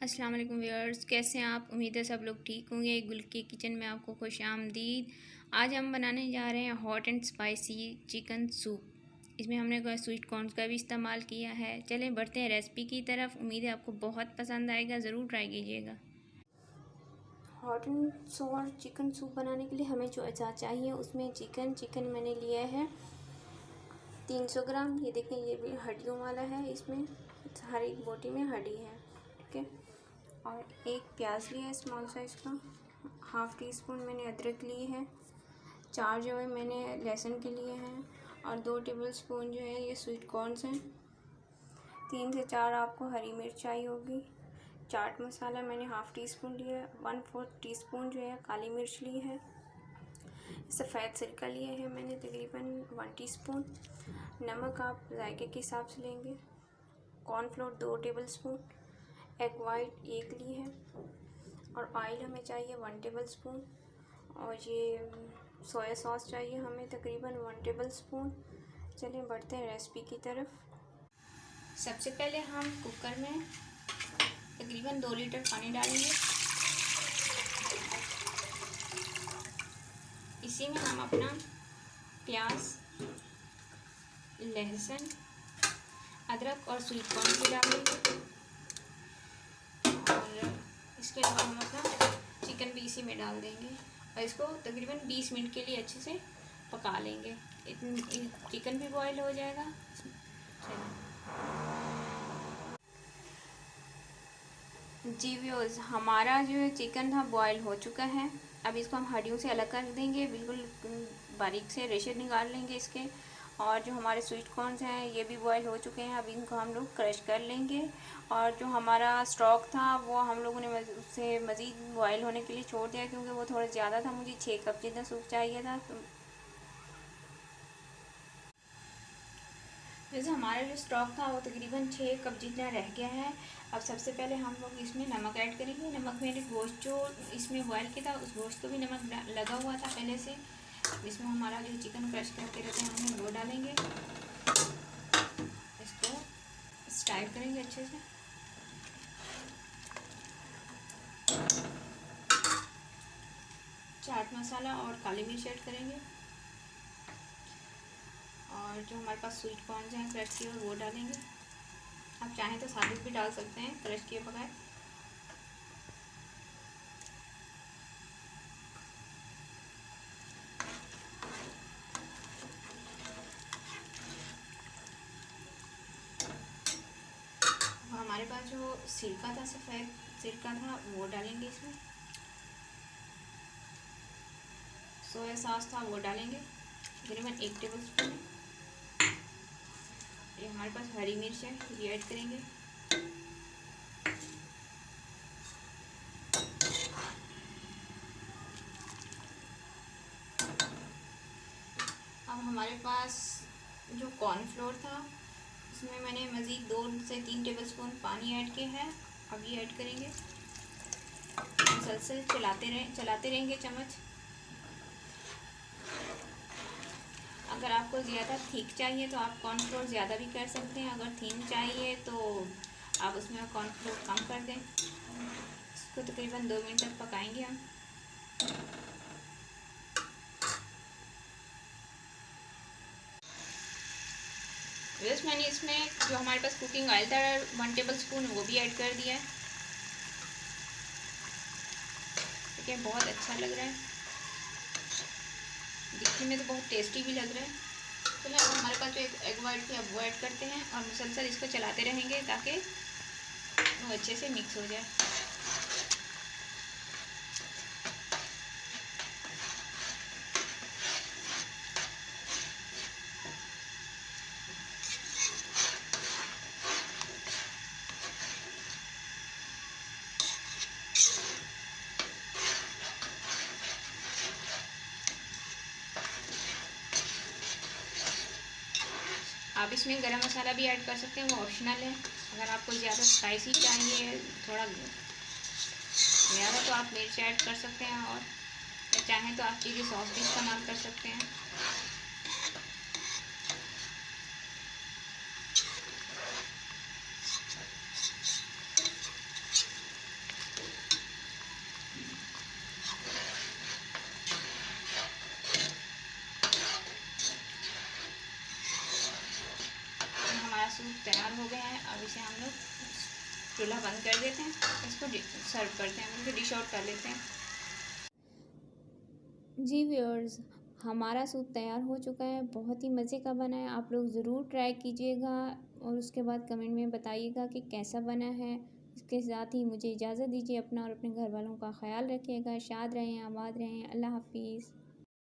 अस्सलाम वालेकुम व्यूअर्स, कैसे हैं आप। उम्मीद है सब लोग ठीक होंगे। गुल के किचन में आपको खुश आमदीद। आज हम बनाने जा रहे हैं hot and spicy chicken soup. इसमें हमने स्वीट कॉर्न का भी इस्तेमाल किया है। चलें बढ़ते हैं रेसिपी की तरफ। उम्मीद है आपको बहुत पसंद आएगा, ज़रूर ट्राई कीजिएगा। हॉट एंड सोर चिकन सूप बनाने के लिए हमें जो अचार चाहिए उसमें चिकन मैंने लिया है 300 ग्राम। ये देखें, ये भी हड्डियों वाला है, इसमें हर एक बोटी में हड्डी है, ठीक है। और एक प्याज लिया है स्मॉल साइज़ का। हाफ़ टी स्पून मैंने अदरक ली है। 4 जो है मैंने लहसुन के लिए हैं। और 2 टेबल स्पून जो है ये स्वीट कॉर्नस हैं। 3 से 4 आपको हरी मिर्च चाहिए होगी। चाट मसाला मैंने हाफ़ टी स्पून लिया है। 1/4 टीस्पून जो है काली मिर्च ली है। सफ़ेद सिरका लिया है मैंने तकरीबन 1 टीस्पून। नमक आप जायके के हिसाब से लेंगे। Cornflour 2 table spoon. Egg white 1 ली है। और ऑयल हमें चाहिए 1 टेबल स्पून। और ये सोया सॉस चाहिए हमें तकरीबन 1 टेबल स्पून। चलिए बढ़ते हैं रेसिपी की तरफ। सबसे पहले हम कुकर में तकरीबन 2 लीटर पानी डालेंगे। इसी में हम अपना प्याज, लहसुन, अदरक और स्वीट कॉर्न भी डालेंगे। और इसके अलावा हम अपना चिकन भी इसी में डाल देंगे और इसको तकरीबन 20 मिनट के लिए अच्छे से पका लेंगे। चिकन भी बॉईल हो जाएगा। जी व्यूअर्स, हमारा जो चिकन था बॉईल हो चुका है। अब इसको हम हड्डियों से अलग कर देंगे, बिल्कुल बारीक से रेशे निकाल लेंगे इसके। और जो हमारे स्वीट कॉर्नस हैं ये भी बॉईल हो चुके हैं। अब इनको हम लोग क्रश कर लेंगे। और जो हमारा स्टॉक था वो हम लोगों ने उससे मज़ीद बॉईल होने के लिए छोड़ दिया, क्योंकि वो थोड़ा ज़्यादा था। मुझे 6 कप जितना सूप चाहिए था। जैसे हमारा जो स्टॉक था वो तकरीबन 6 कप जितना रह गया है। अब सबसे पहले हम लोग इसमें नमक ऐड करेंगे। नमक मैंने गोश्त जो इसमें बॉयल किया था उस गोश्त को भी नमक लगा हुआ था पहले से। इसमें हमारा जो चिकन क्रश करके रखे हैं हमने वो डालेंगे। इसको स्टाइल करेंगे अच्छे से। चाट मसाला और काली मिर्च ऐड करेंगे। और जो हमारे पास स्वीट कॉर्न हैं क्रश किए हुए वो डालेंगे। आप चाहें तो साबुत भी डाल सकते हैं क्रश किए बगैर। हमारे पास जो सिरका था, सफ़ेद सिरका था, वो डालेंगे इसमें। सोया सॉस था वो डालेंगे तकरीबन 1 टेबल स्पून। ये हमारे पास हरी मिर्च है, ये ऐड करेंगे। अब हमारे पास जो कॉर्नफ्लोर था उसमें मैंने मज़ीद 2 से 3 टेबल स्पून पानी ऐड किया है। अब ये ऐड करेंगे। मुसलसल चलाते रहेंगे चम्मच। अगर आपको ज़्यादा थिक चाहिए तो आप कॉर्नफ्लोर ज़्यादा भी कर सकते हैं। अगर थिन चाहिए तो आप उसमें कॉर्नफ्लोर कम कर दें। इसको तकरीबन 2 मिनट तक पकाएंगे हम। बस मैंने इसमें जो हमारे पास कुकिंग ऑयल था 1 टेबल स्पून वो भी ऐड कर दिया है। ठीक है, बहुत अच्छा लग रहा है, दिखने में तो बहुत टेस्टी भी लग रहा है। चलिए अब हमारे पास जो एक एग वाइट थी अब वो ऐड करते हैं और मुसलसल इसको चलाते रहेंगे ताकि वो अच्छे से मिक्स हो जाए। आप इसमें गरम मसाला भी ऐड कर सकते हैं, वो ऑप्शनल है। अगर आपको ज़्यादा स्पाइसी चाहिए, थोड़ा ज़्यादा, तो आप मिर्च ऐड कर सकते हैं। और या चाहें तो आप चिली सॉस भी इस्तेमाल कर सकते हैं। इसे हम लोग चूल्हा बंद कर देते हैं, इसको सर्व करते हैं, मतलब डिश आउट कर लेते हैं। जी व्यूअर्स, हमारा सूप तैयार हो चुका है, बहुत ही मज़े का बना है। आप लोग ज़रूर ट्राई कीजिएगा और उसके बाद कमेंट में बताइएगा कि कैसा बना है। इसके साथ ही मुझे इजाज़त दीजिए, अपना और अपने घर वालों का ख्याल रखिएगा। शाद रहें, आबाद रहें। अल्लाह हाफिज़।